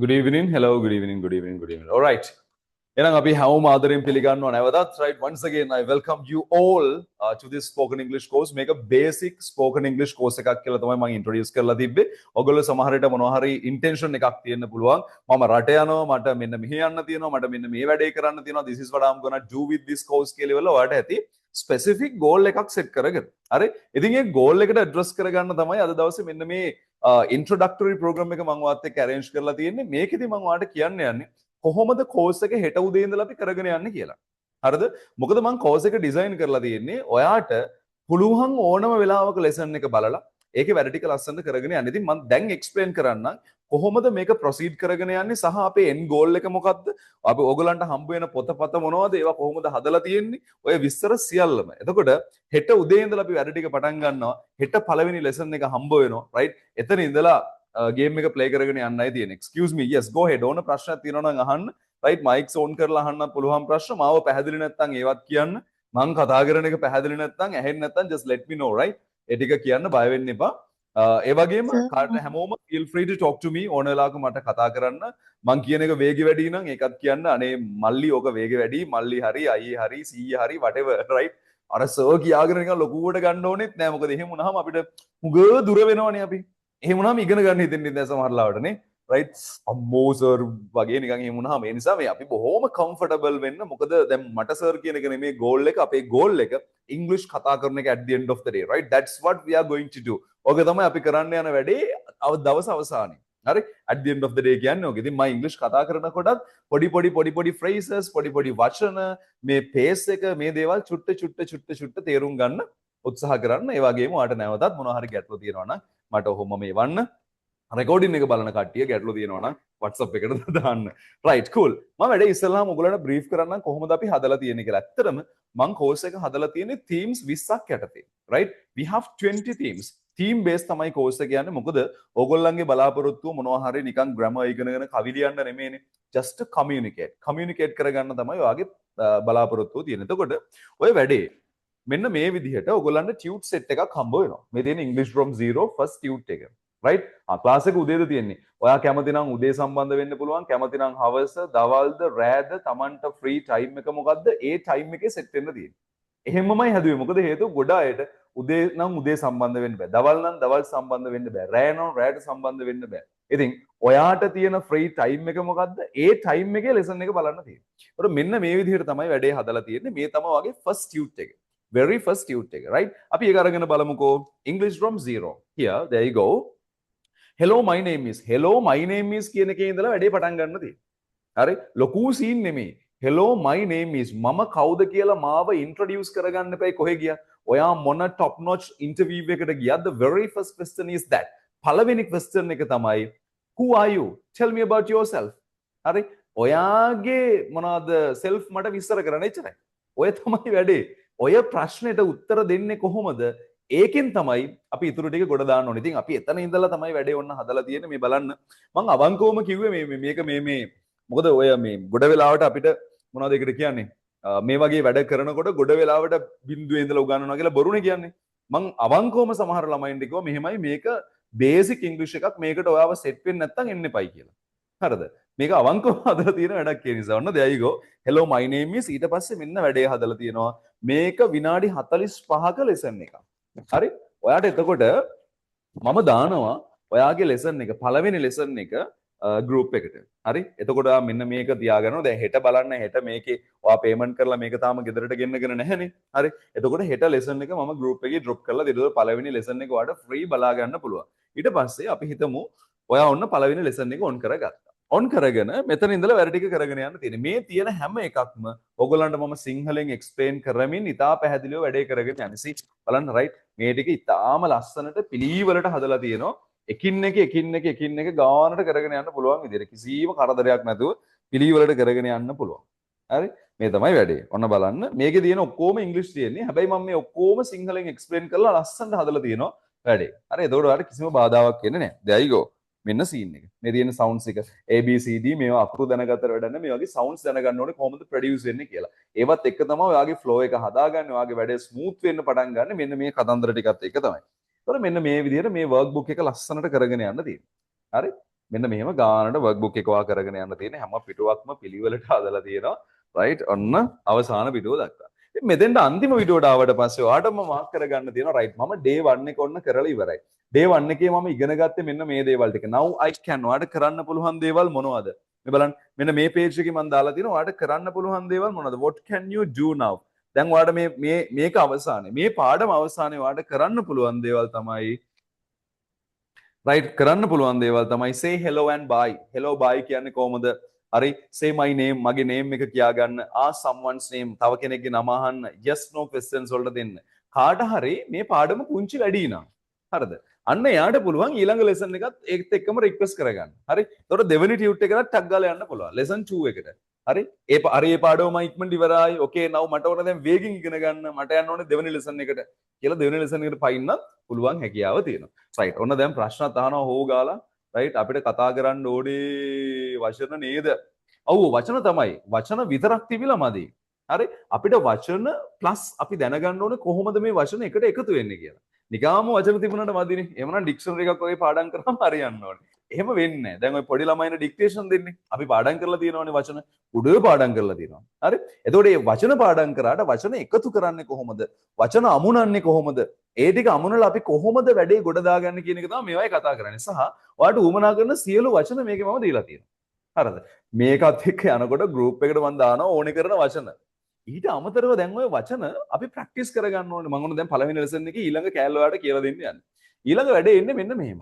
Good evening. Hello. Good evening. Good evening. Good evening. All right. එහෙනම් අපි හැමෝම ආදරෙන් පිළිගන්නවා නැවතත් right once again I welcome you all to this spoken English course මේක basic spoken English course එකක් කියලා තමයි මම introduce කරලා තිබ්බේ. ඔයගොල්ලෝ සමහරට මොනවා හරි intention එකක් තියෙන්න පුළුවන්. මම රට යනවා මට මෙන්න මෙහෙ යන්න තියෙනවා මට මෙන්න මේ වැඩේ කරන්න තියෙනවා this is what I'm going to do with this course කියලා ඉවරලා ඔයාලට ඇති specific goal එකක් set කරගෙන. හරි? ඉතින් ඒ goal එකට address කරගන්න තමයි අද දවසේ මෙන්න මේ introductory program එක මම ඔයාලත් එක්ක arrange කරලා තියෙන්නේ. මේකෙදි මම ඔයාලට කියන්න යන්නේ කොහොමද කෝස් එක හෙට උදේ ඉඳලා අපි කරගෙන යන්නේ කියලා. හරිද? මොකද මම කෝස් එක ඩිසයින් කරලා තියෙන්නේ ඔයාට පුළුවන් ඕනම වෙලාවක ලෙසන් එක බලලා ඒකේ වැඩ ටික ලස්සනට කරගෙන යන්න. ඉතින් මම දැන් එක්ස්ප්ලেইন කරන්නම් කොහොමද මේක ප්‍රොසීඩ් කරගෙන යන්නේ සහ අපේ end goal එක මොකක්ද? අපි ඕගලන්ට හම්බ වෙන පොතපත මොනවද? ඒවා කොහොමද හදලා තියෙන්නේ? ඔය විස්තර සියල්ලම. එතකොට හෙට උදේ ඉඳලා අපි වැඩ ටික පටන් ගන්නවා. හෙට පළවෙනි ලෙසන් එක හම්බ වෙනවා. right? එතන ඉඳලා ගේම් එක ප්ලේ කරගෙන යන්නයි තියෙන්නේ. excuse me. yes go ahead. ඕන ප්‍රශ්නයක් තියෙනවා නම් අහන්න. right? mics on කරලා අහන්න පුළුවන් ප්‍රශ්න. මාව පැහැදිලි නැත්නම් ඒවත් කියන්න. මම කතා කරන එක පැහැදිලි නැත්නම් ඇහෙන්නේ නැත්නම් just let me know right? ඒ ටික කියන්න බය වෙන්න එපා. ඒ වගේම කාට හැමෝම feel free to talk to me ඕන වෙලාවක මට කතා කරන්න. මං කියන එක වේගෙ වැඩි නම් ඒකත් කියන්න. අනේ මල්ලි ඕක වේගෙ වැඩි. මල්ලි හරි අයියේ හරි සීයේ හරි whatever right? අර සර් කියාගෙන නිකන් ලොකුවට ගන්න ඕනෙත් නෑ. මොකද එහෙම වුණාම අපිට හුඟ දුර වෙනවනේ අපි. එහෙම වුණාම ඉගෙන ගන්න හිතෙන්නේ නැහැ සමහර ලාවට නේ right අම්මෝ සර් වගේ නිකන් එහෙම වුණාම ඒ නිසා මේ අපි බොහොම comfortable වෙන්න මොකද දැන් මට සර් කියන එක නෙමේ goal එක අපේ goal එක English කතා කරන එක at the end of the day right that's what we are going to do ඔක තමයි අපි කරන්න යන වැඩේ දවස් අවසානයේ හරි at the end of the day කියන්නේ ඔක ඉතින් මම English කතා කරනකොටත් පොඩි phrases පොඩි වචන මේ pace එක මේ දේවල් චුට්ට තේරුම් ගන්න උත්සාහ කරන්න ඒ වගේම ඔයාලට නැවතත් මොනවා හරි ගැටලු තියෙනවා නම් මට ඔහොම මේ වන්න රෙකෝඩින් එක බලන කට්ටිය ගැටලු තියෙනවා නම් WhatsApp එකට දාන්න. right cool. මම වැඩේ ඉස්සෙල්ලාම ඔයගොල්ලන්ට බ්‍රීෆ් කරන්නම් කොහොමද අපි හදලා තියෙන්නේ කියලා. ඇත්තටම මම කෝස් එක හදලා තියෙන්නේ themes 20ක් යටතේ. right? we have 20 themes. theme based තමයි කෝස් එක කියන්නේ. මොකද ඕගොල්ලන්ගේ බලාපොරොත්තුව මොනවා හරි නිකන් grammar ඉගෙනගෙන කවි ලියන්න නෙමෙයිනේ. just to communicate කරගන්න තමයි ඔයාගේ බලාපොරොත්තුව තියෙන්නේ. එතකොට ඔය වැඩේ මෙන්න මේ විදිහට ඔයගොල්ලන්ට ටියුට් සෙට් එකක් හම්බ වෙනවා. මේ තියෙන English from zero first tute එක. right? ක්ලාස් එක උදේද තියෙන්නේ. ඔයා කැමති නම් උදේ සම්බන්ධ වෙන්න පුළුවන්. කැමති නම් හවස, දවල්ද, රෑද, Tamanට free time එක මොකද්ද? ඒ time එකේ set වෙන්න තියෙන්නේ. එහෙමමයි හැදුවේ. මොකද හේතුව ගොඩ අයට උදේ නම් උදේ සම්බන්ධ වෙන්න බෑ. දවල් නම් දවල් සම්බන්ධ වෙන්න බෑ. රෑ නම් රෑට සම්බන්ධ වෙන්න බෑ. ඉතින් ඔයාට තියෙන free time එක මොකද්ද? ඒ time එකේ lesson එක බලන්න තියෙන්නේ. ඒකට මෙන්න මේ විදිහට තමයි වැඩේ හදලා තියෙන්නේ. මේ තමයි වගේ first tute එක. very first tute එක right අපි ඒක අරගෙන බලමුකෝ English from zero here there you go hello my name is කියන එකේ ඉඳලා වැඩේ පටන් ගන්න තියෙනවා හරි ලොකු සීන් නෙමෙයි hello my name is මම කවුද කියලා මාව introduce කරගන්න එපයි කොහෙ ගියා ඔයා මොන top notch interview එකකට ගියාද the very first question is that පළවෙනි question එක තමයි who are you tell me about yourself හරි ඔයාගේ මොනවාද self මට විස්තර කරන්න එච්චරයි ඔය තමයි වැඩේ ඔය ප්‍රශ්නෙට උත්තර දෙන්නේ කොහොමද? ඒකෙන් තමයි අපි ඊටු ටික ගොඩ දාන්න ඕනේ. ඉතින් අපි එතන ඉඳලා තමයි වැඩේ ඔන්න හදලා තියෙන්නේ. මේ බලන්න. මම අවංකවම කිව්වේ මේක මේ මොකද ඔය මේ ගොඩ වෙලාවට අපිට මොනවද ඒකට කියන්නේ? මේ වගේ වැඩ කරනකොට ගොඩ වෙලාවට බිඳුවේ ඉඳලා උගන්වනවා කියලා බොරුනේ කියන්නේ. මම අවංකවම සමහර ළමයින්ට කිව්වා මෙහෙමයි මේක බේසික් ඉංග්‍රීසි එකක් මේකට ඔයාව සෙට් වෙන්න නැත්නම් එන්න එපයි කියලා. හරිද? මේක අවංකව හදලා තියෙන වැඩක් කියන නිසා. ඔන්න there you go. hello my name is ඊට පස්සේ මෙන්න වැඩේ හදලා තියෙනවා. මේක විනාඩි 45ක ලෙසන් එකක්. හරි? ඔයාට එතකොට මම දානවා ඔයාගේ ලෙසන් එක පළවෙනි ලෙසන් එක ගෲප් එකට. හරි? එතකොට මෙන්න මේක තියාගන්නවා. දැන් හෙට බලන්න හෙට මේකේ ඔයා පේමන්ට් කරලා මේක තාම ගෙදරට ගෙන්නගෙන නැහැනේ. හරි? එතකොට හෙට ලෙසන් එක මම ගෲප් එකේ ඩ්‍රොප් කරලා දෙනවා. පළවෙනි ලෙසන් එක ඔයාට ෆ්‍රී බලා ගන්න පුළුවන්. ඊට පස්සේ අපි හිතමු ඔයා ඔන්න පළවෙනි ලෙසන් එක ඔන් කරගත්තා. ඔන් කරගෙන මෙතන ඉඳලා වැඩ ටික කරගෙන යන්න තියෙන්නේ. මේ තියෙන හැම එකක්ම ඔයගොල්ලන්ට මම සිංහලෙන් එක්ස්ප්ලেইন කරමින් ඉතා පැහැදිලිව වැඩේ කරගෙන යන්නේ. සී බලන්න right මේ ටික ඉතාම ලස්සනට පිළිවෙලට හදලා තියෙනවා. එකින් එක ගානට කරගෙන යන්න පුළුවන් විදිහට. කිසිම කරදරයක් නැතුව පිළිවෙලට කරගෙන යන්න පුළුවන්. හරි? මේ තමයි වැඩේ. ඔන්න බලන්න. මේකේ තියෙන ඔක්කොම ඉංග්‍රීසි තියෙන්නේ. හැබැයි මම මේ ඔක්කොම සිංහලෙන් එක්ස්ප්ලেইন කරලා ලස්සනට හදලා තියෙනවා වැඩේ. හරි? එතකොට ඔයාලට කිසිම බාධාවක් එන්නේ නැහැ. there you go. මෙන්න සීන් එක. මේ තියෙන සවුන්ඩ්ස් එක ABCD මේවා අකුරු දැනගත්තට වැඩ නැහැ. මේ වගේ සවුන්ඩ්ස් දැනගන්න ඕනේ කොහොමද ප්‍රොඩියුස් වෙන්නේ කියලා. ඒවත් එක්ක තමයි ඔයාගේ ෆ්ලෝ එක හදාගන්නේ. ඔයාගේ වැඩේ ස්මූත් වෙන්න පටන් ගන්න. මෙන්න මේ කතන්දර ටිකත් එක්ක තමයි. ඒතකොට මෙන්න මේ විදිහට මේ වර්ක් බුක් එක ලස්සනට කරගෙන යන්න තියෙනවා. හරි? මෙන්න මෙහෙම ගානට වර්ක්බුක් එක වා කරගෙන යන්න තියෙන හැම පිටුවක්ම පිළිවෙලට හදලා තියෙනවා රයිට් ඔන්න අවසාන පිටුව දක්වා ඉතින් මෙතෙන්ට අන්තිම විඩියෝට ආවට පස්සේ ඔයාලටම මාක් කරගන්න තියෙනවා රයිට් මම day 1 එක ඔන්න කරලා ඉවරයි day 1 එකේ මම ඉගෙන ගත්තේ මෙන්න මේ දේවල් ටික now I can ඔයාලට කරන්න පුළුවන් දේවල් මොනවද මේ බලන්න මෙන්න මේ page එකේ මම දාලා තියෙනවා ඔයාලට කරන්න පුළුවන් දේවල් මොනවද what can you do now දැන් ඔයාලට මේක අවසානයේ මේ පාඩම අවසානයේ ඔයාලට කරන්න පුළුවන් දේවල් තමයි right කරන්න පුළුවන් දේවල් තමයි say hello and bye hello bye කියන්නේ කොහොමද හරි say my name මගේ name එක කියා ගන්න ask someone's name තව කෙනෙක්ගේ නම අහන්න yes no questions වලට දෙන්න කාට හරි මේ පාඩම පුංචි වැඩි නා හරිද අන්න එයාට පුළුවන් ඊළඟ lesson එකත් ඒකත් එක්කම request කරගන්න හරි එතකොට දෙවෙනි tute එකකට ටක් ගාලා යන්න පුළුවන් lesson 2 එකට හරි ඒ පාඩම මම ඉක්මනට ඉවරයි okay now මට ඕන දැන් වේගෙන් ඉගෙන ගන්න මට යන්න ඕනේ දෙවෙනි lesson එකට කියලා දෙවෙනි lesson එකට පයින්නත් පුළුවන් හැකියාව තියෙනවා right ඔන්න දැන් ප්‍රශ්නත් අහනවා හො ගාලා right අපිට කතා කරන්න ඕනේ වචන නේද ඔව් වචන තමයි වචන විතරක් තිබිලා මදි හරි අපිට වචන plus අපි දැනගන්න ඕනේ කොහොමද මේ වචන එකට එකතු වෙන්නේ කියලා නිකාම වචන තිබුණාට මදිනේ එහෙමනම් ඩික්ෂනරි එකක් වගේ පාඩම් කරාම හරියන්න ඕනේ එහෙම වෙන්නේ නැහැ දැන් ඔය පොඩි ළමයින ඩික්ටේෂන් දෙන්නේ අපි පාඩම් කරලා තියෙනවානේ වචන උඩේ පාඩම් කරලා තියෙනවා හරි එතකොට මේ වචන පාඩම් කරාට වචන එකතු කරන්නේ කොහොමද වචන අමුණන්නේ කොහොමද ඒ ටික අමුණලා අපි කොහොමද වැඩේ ගොඩ දාගන්නේ කියන එක තමයි මේවයි කතා කරන්නේ සහ ඔයාලට උවමනා කරන සියලු වචන මේකේ මම දීලා තියෙනවා හරිද මේකත් එක්ක යනකොට group එකට මම දානවා ඕනේ කරන වචන ඊට අමතරව දැන් ඔය වචන අපි ප්‍රැක්ටිස් කරගන්න ඕනේ මම දැන් පළවෙනි ලෙසන් එකේ ඊළඟ කෑල්ල වලට කියලා දෙන්න යන්නේ ඊළඟ වැඩේ එන්නේ මෙන්න මෙහෙම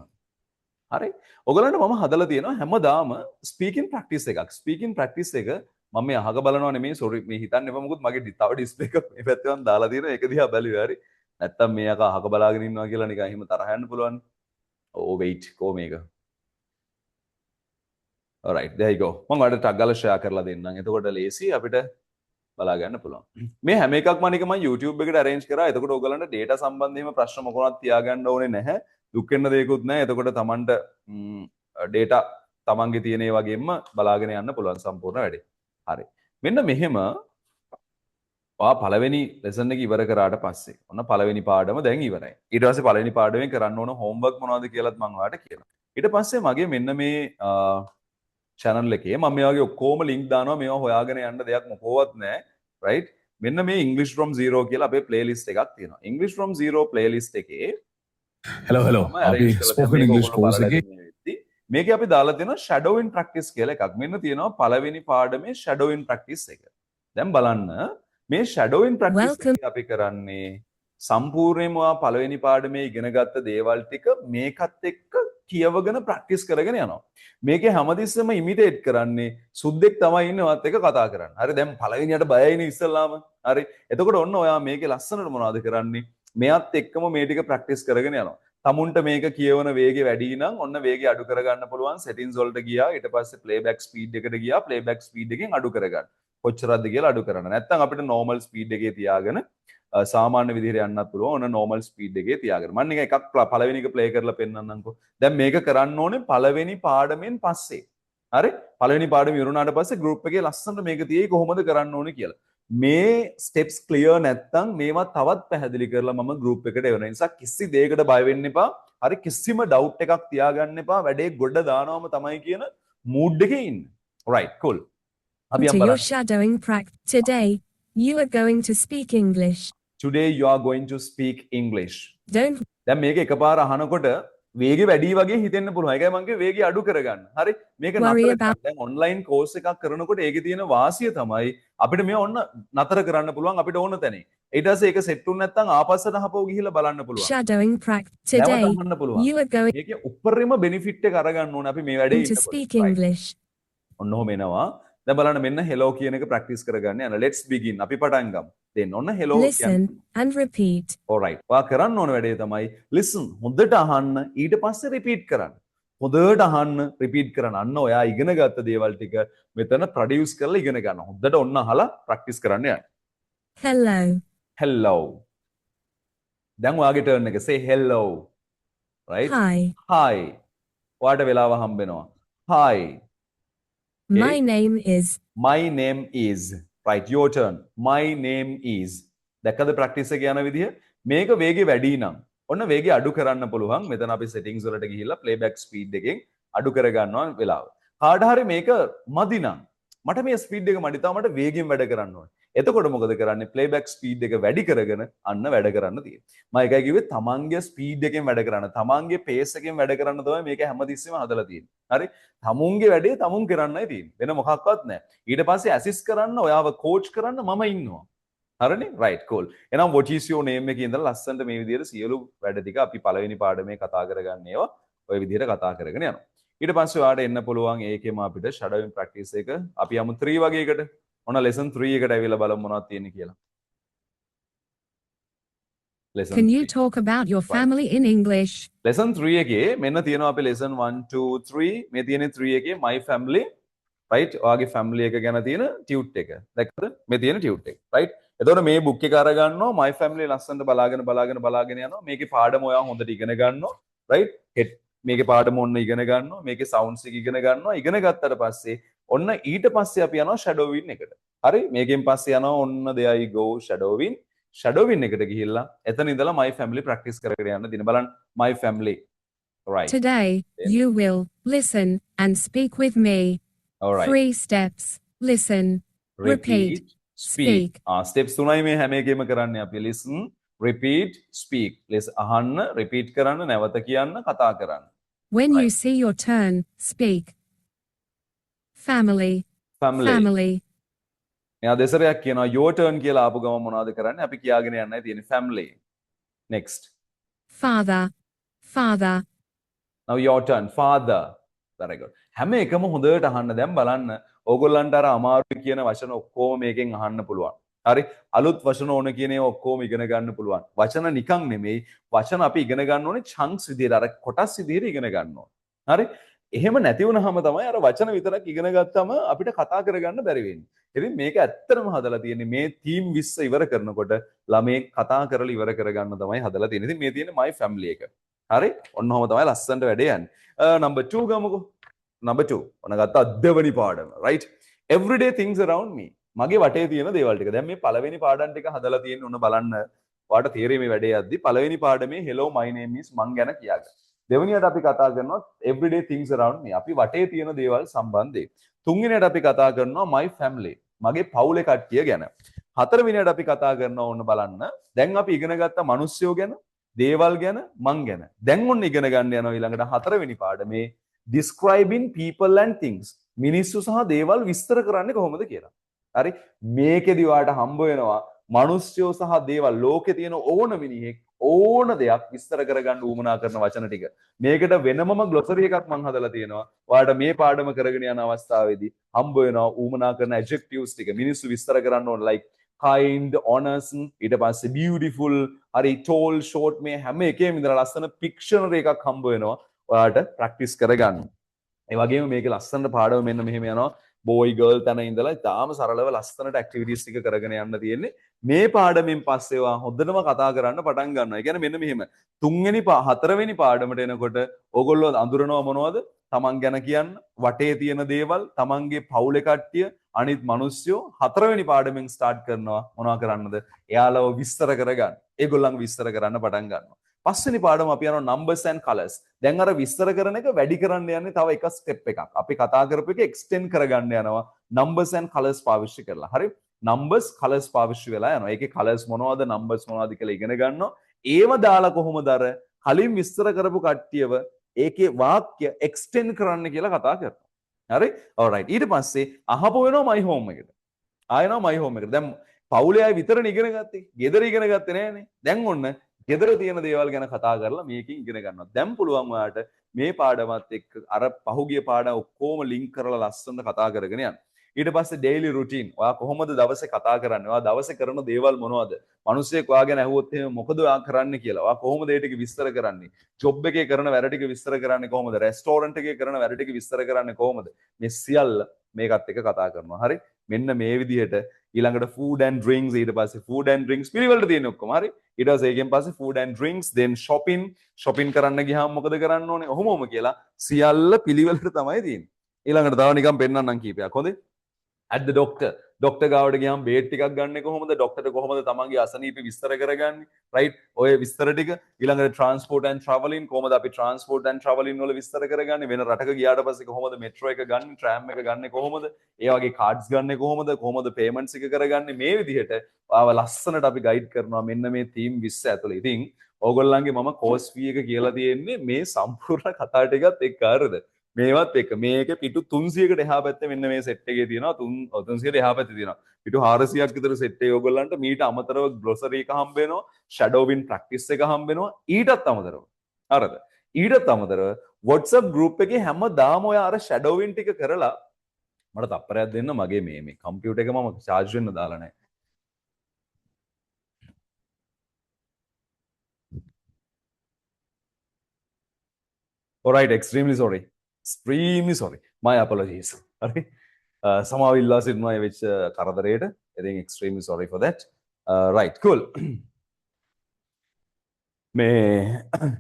හරි ඔයගලන්ට මම හදලා තියෙනවා හැමදාම ස්පීකින් ප්‍රැක්ටිස් එකක් ස්පීකින් ප්‍රැක්ටිස් එක මම මේ අහක බලනවා නෙමෙයි සෝරි මේ හිතන්න එපා මොකද මගේ තව ඩිස්ප්ලේ එකක් මේ පැත්තේ මම දාලා තියෙනවා ඒක දිහා බැලුවේ හරි නැත්තම් මේ අක අහක බලාගෙන ඉන්නවා කියලා නිකන් එහෙම තරහ යන්න පුළුවන් ඕ වෙයිට් කො මේක alright there you go මම ඔයාලට ටග් ගාලා ෂෙයා කරලා දෙන්නම් එතකොට ලේසි අපිට බලා ගන්න පුළුවන් මේ හැම එකක්ම අනික මම YouTube එකට arrange කරා එතකොට ඔයගලන්ට data සම්බන්ධයෙන්ම ප්‍රශ්න මොකක්වත් තියාගන්න ඕනේ නැහැ දුක් වෙන්න දෙයක්වත් නැහැ එතකොට Tamanට data Tamanගේ තියෙන ඒ වගේම බලාගෙන යන්න පුළුවන් සම්පූර්ණ වැඩේ හරි මෙන්න මෙහෙම ඔයා පළවෙනි lesson එක ඉවර කරාට පස්සේ ඔන්න පළවෙනි පාඩම දැන් ඉවරයි ඊට පස්සේ පළවෙනි පාඩමෙන් කරන්න ඕන homework මොනවද කියලාත් මම ඔයාලට කියනවා ඊට පස්සේ මගේ මෙන්න මේ channel එකේ මම මේ වගේ ඔක්කොම link දානවා මේවා හොයාගෙන යන්න දෙයක් මොකවත් නැහැ right මෙන්න මේ English from zero කියලා අපේ playlist එකක් තියෙනවා English from zero playlist එකේ hello අපි spoken english course එකේ මේකේ අපි දාලා තියෙනවා shadow in practice කියලා එකක් මෙන්න තියෙනවා පළවෙනි පාඩමේ shadow in practice එක දැන් බලන්න මේ shadow in practice එකේ අපි කරන්නේ සම්පූර්ණයෙන්ම පළවෙනි පාඩමේ ඉගෙන ගත්ත දේවල් ටික මේකත් එක්ක කියවගෙන ප්‍රැක්ටිස් කරගෙන යනවා. මේකේ හැමතිස්සෙම ඉමිටේට් කරන්නේ සුද්දෙක් තමයි ඉන්නේ ඔයත් එක්ක කතා කරන්න. හරි දැන් පළවෙනියට බයයිනේ ඉස්සල්ලාම. හරි. එතකොට ඔන්න ඔයා මේකේ ලස්සනට මොනවද කරන්නේ? මෙයත් එක්කම මේ ටික ප්‍රැක්ටිස් කරගෙන යනවා. තමුන්ට මේක කියවන වේගය වැඩි නම් ඔන්න වේගය අඩු කරගන්න පුළුවන් settings වලට ගියා. ඊට පස්සේ playback speed එකට ගියා. playback speed එකෙන් අඩු කරගන්න. කොච්චරද කියලා අඩු කරන්න. නැත්නම් අපිට normal speed එකේ තියාගෙන සාමාන්‍ය විදිහට යන්නත් පුළුවන් ඕන normal speed එකේ තියාගෙන. මම නිකන් එකක් පළවෙනි එක play කරලා පෙන්නන්නම්කෝ. දැන් මේක කරන්න ඕනේ පළවෙනි පාඩමෙන් පස්සේ. හරි? පළවෙනි පාඩම ඉවරුණාට පස්සේ group එකේ ලස්සනට මේක තියෙයි කොහොමද කරන්න ඕනේ කියලා. මේ steps clear නැත්තම් මේවා තවත් පැහැදිලි කරලා මම group එකට එවන නිසා කිසි දෙයකට බය වෙන්න එපා. හරි කිසිම doubt එකක් තියාගන්න එපා. වැඩේ ගොඩ දානවම තමයි කියන mood එකේ ඉන්න. Right, cool. අපි To your shadowing practice. Today, you are going to speak English. Today you are going to speak English. Don't දැන් මේක එකපාර අහනකොට වේගෙ වැඩි වගේ හිතෙන්න පුළුවන්. ඒකයි මම කිව්වේ වේගය අඩු කරගන්න. හරි? මේක නතර කරන්න. දැන් online course එකක් කරනකොට ඒකේ තියෙන වාසිය තමයි අපිට මේ ඔන්න නතර කරන්න පුළුවන් අපිට ඕන තැනේ. ඊට පස්සේ ඒක සෙට් වුනේ නැත්නම් ආපස්සට අහපුව ගිහිල්ලා බලන්න පුළුවන්. shadowing practice. Today, you are going මේකේ උපරිම benefit එක අරගන්න ඕනේ අපි මේ වැඩේ to speak English. ඔන්න ඔහොම එනවා. දැන් බලන්න මෙන්න hello කියන එක practice කරගන්න යන. let's begin. අපි පටන් ගමු. දෙන්න ඔන්න hello Listen and repeat. alright. ඔයා කරන්න ඕන වැඩේ තමයි listen හොඳට අහන්න ඊට පස්සේ repeat කරන්න. හොඳට අහන්න repeat කරන්න. අන්න ඔයා ඉගෙන ගත්ත දේවල් ටික මෙතන produce කරලා ඉගෙන ගන්න. හොඳට ඔන්න අහලා practice කරන්න යන්න. Hello. hello. දැන් ඔයාගේ turn එක say hello. right? Hi. hi. ඔයාට වෙලාව හම්බෙනවා. hi. Okay. My name is. My name is. Right, your turn. My name is. දැක්කද practice එක යන විදිය? මේක වේගය වැඩි නම් ඔන්න වේගය අඩු කරන්න පුළුවන්. මෙතන අපි settings වලට ගිහිල්ලා playback speed එකෙන් අඩු කරගන්නවා වෙලාව. කාට හරි මේක මදි නම් මට මේ ස්පීඩ් එක මඩි තාම මට වේගෙන් වැඩ කරන්න ඕනේ. එතකොට මොකද කරන්නේ? ප්ලේබැක් ස්පීඩ් එක වැඩි කරගෙන අන්න වැඩ කරන්න තියෙන්නේ. මම ඒකයි කිව්වේ තමන්ගේ ස්පීඩ් එකෙන් වැඩ කරන්න. තමන්ගේ පේස් එකෙන් වැඩ කරන්න තමයි මේක හැමතිස්සෙම හදලා තියෙන්නේ. හරි? තමුන්ගේ වැඩේ තමුන් කරන්නයි තියෙන්නේ. වෙන මොකක්වත් නැහැ. ඊට පස්සේ ඇසිස්ට් කරන්න, ඔයාව කෝච් කරන්න මම ඉන්නවා. හරිනේ? right cool. එහෙනම් what is your name එකේ ඉඳලා ලස්සනට මේ විදිහට සියලු වැඩ ටික අපි පළවෙනි පාඩමේ කතා කරගන්න ඒවා ඔය විදිහට කතා කරගෙන යනවා. ඊට පස්සේ ඔයාලට එන්න පුළුවන් ඒකෙම අපිට shadowing practice එක අපි යමු 3 වගේකට. ඔන්න lesson 3 එකට ඇවිල්ලා බලමු මොනවද තියෙන්නේ කියලා. lesson Can you 3. talk about your family in English? lesson 3 එකේ මෙන්න තියෙනවා අපි lesson 1 2 3 මේ තියෙන 3 එකේ my family right ඔයාගේ family එක ගැන තියෙන tute එක. දැක්කද? මේ තියෙන tute එක. right? එතකොට මේ book එක අරගන්නවා my family ලස්සනට බලාගෙන යනවා. මේකේ පාඩම ඔයා හොඳට ඉගෙන ගන්නවා. right? මේකේ පාඩම ඔන්න ඉගෙන ගන්නවා. මේකේ sounds එක ඉගෙන ගන්නවා. ඉගෙන ගත්තට පස්සේ ඔන්න ඊට පස්සේ අපි යනවා shadowing එකට. හරි? මේකෙන් පස්සේ යනවා ඔන්න there I go shadowing. shadowing එකට ගිහිල්ලා එතන ඉඳලා my family practice කරගෙන යන්න දින බලන්න my family. right. Today, you will listen and speak with me. all right. 3 steps. Listen. Repeat. Speak. steps තුනයි මේ හැම එකෙම කරන්නේ අපි listen, repeat, speak. listen අහන්න, repeat කරන්න, නැවත කියන්න, කතා කරන්න. When you Right. see your turn, speak. Family. family. Family. එයා දෙසරයක් කියනවා your turn කියලා ආපු ගමන් මොනවද කරන්නේ? අපි කියාගෙන යන්නයි තියෙන්නේ family. next. Father. Father. now your turn father. very good. හැම එකම හොඳට අහන්න. දැන් බලන්න ඕගොල්ලන්ට අර අමාරුයි කියන වචන ඔක්කොම මේකෙන් අහන්න පුළුවන්. හරි? අලුත් වචන ඕන කියන ඒවා ඔක්කොම ඉගෙන ගන්න පුළුවන්. වචන නිකන් නෙමෙයි. වචන අපි ඉගෙන ගන්න ඕනේ chunks විදියට අර කොටස් විදියට ඉගෙන ගන්න ඕනේ. හරි? එහෙම නැති වුනහම තමයි අර වචන විතරක් ඉගෙන ගත්තම අපිට කතා කරගන්න බැරි වෙන්නේ. ඉතින් මේක ඇත්තටම හදලා තියෙන්නේ මේ තීම් 20 ඉවර කරනකොට ළමේ කතා කරලා ඉවර කරගන්න තමයි හදලා තියෙන්නේ. ඉතින් මේ තියෙන්නේ my family එක. හරි? ඔන්නෝම තමයි ලස්සනට වැඩේ යන්නේ. number 2 ගමුකෝ. number 2. ඔන්න ගත්තා දෙවෙනි පාඩම. right? everyday things around me. මගේ වටේ තියෙන දේවල් ටික. දැන් මේ පළවෙනි පාඩම් ටික හදලා තියෙන්නේ ඔන්න බලන්න. ඔයාලට තේරෙයි මේ වැඩේ යද්දි. පළවෙනි පාඩමේ hello my name is මං ගැන කියාගන්න. දෙවෙනියට අපි කතා කරනවා everyday things around me. අපි වටේ තියෙන දේවල් සම්බන්ධයෙන්. තුන්වෙනියට අපි කතා කරනවා my family. මගේ පවුලේ කට්ටිය ගැන. හතරවෙනියට අපි කතා කරනවා ඕන්න බලන්න. දැන් අපි ඉගෙන ගත්ත මිනිස්සුયો ගැන, දේවල් ගැන, මං ගැන. දැන් ඔන්න ඉගෙන ගන්න යනවා ඊළඟට හතරවෙනි පාඩමේ describing people and things. මිනිස්සු සහ දේවල් විස්තර කරන්නේ කොහොමද කියලා. හරි? මේකෙදි ඔයාලට හම්බ වෙනවා මිනිස්සුયો සහ දේවල් ලෝකේ තියෙන ඕන මිනිහෙක් ඕන දෙයක් විස්තර කරගන්න උවමනා කරන වචන ටික. මේකට වෙනමම ග්ලොසරි එකක් මම හදලා තියෙනවා. ඔයාලට මේ පාඩම කරගෙන යන අවස්ථාවේදී හම්බ වෙනවා උවමනා කරන adjectives ටික. මිනිස්සු විස්තර කරන්න ඕන like kind, honest, ඊට පස්සේ beautiful, හරි tall, short මේ හැම එකේම ඉඳලා ලස්සන pictionary එකක් හම්බ වෙනවා. ඔයාලට practice කරගන්න. ඒ වගේම මේකේ ලස්සනට පාඩම මෙන්න මෙහෙම යනවා. boy girl තැන ඉඳලා තාම සරලව ලස්සනට activities ටික කරගෙන යන්න තියෙන්නේ. මේ පාඩමෙන් පස්සේ ඔයා හොඳටම කතා කරන්න පටන් ගන්නවා. ඒ කියන්නේ මෙන්න මෙහෙම. තුන්වෙනි හතරවෙනි පාඩමට එනකොට ඕගොල්ලෝ අඳුරනවා මොනවද? තමන් ගැන කියන්න, වටේ තියෙන දේවල්, තමන්ගේ පවුලේ කට්ටිය, අනිත් මිනිස්සුયો. හතරවෙනි පාඩමෙන් start කරනවා මොනවා කරන්නද? එයාලව විස්තර කරගන්න. ඒගොල්ලන්ව විස්තර කරන්න පටන් ගන්නවා. පස්වෙනි පාඩම අපි යනවා numbers and colors. දැන් අර විස්තර කරන එක වැඩි කරන්න යන්නේ තව එක step එකක්. අපි කතා කරපු එක extend කරගන්න යනවා numbers and colors පාවිච්චි කරලා. හරි? numbers colors පාවිච්චි වෙලා යනවා. ඒකේ colors මොනවද numbers මොනවද කියලා ඉගෙන ගන්නවා. ඒව දාලා කොහොමද අර කලින් විස්තර කරපු කට්ටියව ඒකේ වාක්‍ය extend කරන්න කියලා කතා කරනවා. හරි? alright. ඊට පස්සේ අහපු වෙනවා my home එකට. ආයෙනවා my home එකට. දැන් පවුලේ අය විතරනේ ඉගෙන ගත්තේ. ගෙදර ඉගෙන ගත්තේ නෑනේ. දැන් ඔන්න ගෙදර තියෙන දේවල් ගැන කතා කරලා මේකෙන් ඉගෙන ගන්නවා. දැන් පුළුවන් ඔයාලට මේ පාඩමත් එක්ක අර පහුගිය පාඩම් ඔක්කොම ලින්ක් කරලා ලස්සනට කතා කරගෙන යන්න. ඊට පස්සේ daily routine. ඔයා කොහොමද දවසේ කතා කරන්නේ? ඔයා දවසේ කරන දේවල් මොනවද? මිනිස්සෙක් ඔයා ගැන ඇහුවොත් එහෙම මොකද ඔයා කරන්නේ කියලා. ඔයා කොහොමද ඒ ටික විස්තර කරන්නේ? ජොබ් එකේ කරන වැඩ ටික විස්තර කරන්නේ කොහොමද? රෙස්ටෝරන්ට් එකේ කරන වැඩ ටික විස්තර කරන්නේ කොහොමද? මේ සියල්ල මේකත් එක්ක කතා කරනවා. හරි? මෙන්න මේ විදිහට ඊළඟට food and drinks ඊට පස්සේ food and drinks පිළිවෙලට තියෙන ඔක්කොම හරි ඊට පස්සේ ඒකෙන් පස්සේ food and drinks then shopping කරන්න ගියාම මොකද කරන්න ඕනේ ඔහොමම කියලා සියල්ල පිළිවෙලට තමයි තියෙන්නේ ඊළඟට තව නිකන් පෙන්නන්නම් කීපයක් හොඳේ at the doctor ඩොක්ටර් ගාවට ගියාම බේට් ටිකක් ගන්නෙ කොහොමද? ඩොක්ටර්ට කොහොමද තමන්ගේ අසනීප විස්තර කරගන්නේ? රයිට්? ඔය විස්තර ටික ඊළඟට ට්‍රාන්ස්පෝර්ට් ඇන්ඩ් ට්‍රැවලින් කොහොමද අපි ට්‍රාන්ස්පෝර්ට් ඇන්ඩ් ට්‍රැවලින් වල විස්තර කරගන්නේ? වෙන රටක ගියාට පස්සේ කොහොමද මෙට්‍රෝ එක ගන්න, ට්‍රෑම් එක ගන්නෙ කොහොමද? ඒ වගේ කාඩ්ස් ගන්නෙ කොහොමද? කොහොමද පේමන්ට්ස් එක කරගන්නේ? මේ විදිහට ආව ලස්සනට අපි ගයිඩ් කරනවා මෙන්න මේ තීම් 20 ඇතුළේ. ඉතින් ඕගොල්ලන්ගේ මම කෝස් ෆී එක කියලා තියෙන්නේ මේ සම්පූර්ණ කතා ටිකත් එක්ක හරිද? මේවත් එක්ක මේක පිටු 300කට එහා පැත්තේ මෙන්න මේ සෙට් එකේ තියෙනවා 300ට එහා පැත්තේ තියෙනවා පිටු 400ක් විතර සෙට් එකේ ඕගොල්ලන්ට මීට අමතරව ග්ලොසරි එක හම්බ වෙනවා ෂැඩෝවින් ප්‍රැක්ටිස් එක හම්බ වෙනවා ඊටත් අමතරව හරිද ඊටත් අමතරව WhatsApp group එකේ හැමදාම ඔය අර ෂැඩෝවින් ටික කරලා මට තප්පරයක් දෙන්න මගේ මේ කම්පියුටර් එක මම charge වෙන්න දාලා නැහැ alright extremely sorry my apologies හරි සමාව ඉල්ලා සිටිනවා මේ වෙච්ච කරදරයට ඉතින් extremely sorry for that right cool මේ